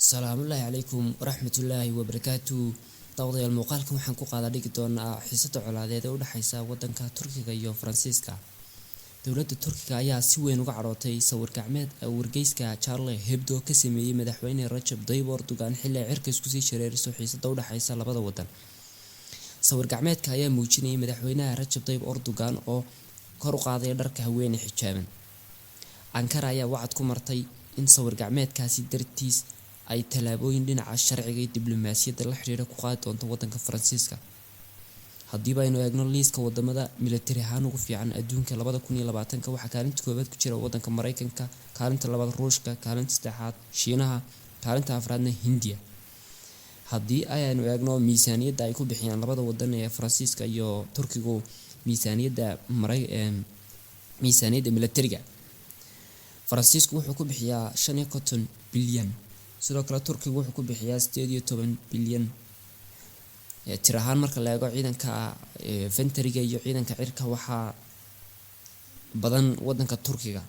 السلام الله عليكم ورحمة الله وبركاته. توضيح المقال كم حنكو قاعدة ديك دون حصة على ذا وده حيسا ودنك تركيا iyo Faransiiska. dowladda Turkiga ayaa si weyn uga carootay sawir gacmeed wargeyska Charlie Hebdo ka sameeyay madaxweyne Recep Tayyip Erdogan xilli cirka isku sii shareerayso xiisada u dhaxaysa labada wadan. sawir gacmeedka ayaa muujinayay madaxweynaha Recep Tayyip Erdogan oo kor u qaaday dharka haweeney xijaaban. Ankara ayaa wacd ku martay in sawir gacmeedkaasi dartiis ay talaabooyin dhinaca sharciga iyo diblomaasiyadda la xiriira ku qaadi doonto wadanka Faransiiska. haddii baynu eegno liiska wadamada military ahaan ugu fiican adduunka 2020 waxa kaalinta koowaad ku jira wadanka Mareykanka, kaalinta labaad Ruushka, kaalinta saddexaad Shiinaha, kaalinta afraadna Hindiya. haddii aynu eegno miisaaniyadda ay ku bixiyaan labada wadan ee Faransiiska iyo Turkigu miisaaniyadda militariga Faransiisku wuxuu ku bixiyaa 5 bilyan, sidoo kale Turkigu wuxuu ku bixiyaa 18 bilyan. tirahaan marka la eego ciidanka infantry-ga iyo ciidanka cirka waxa badan wadanka Turkiga.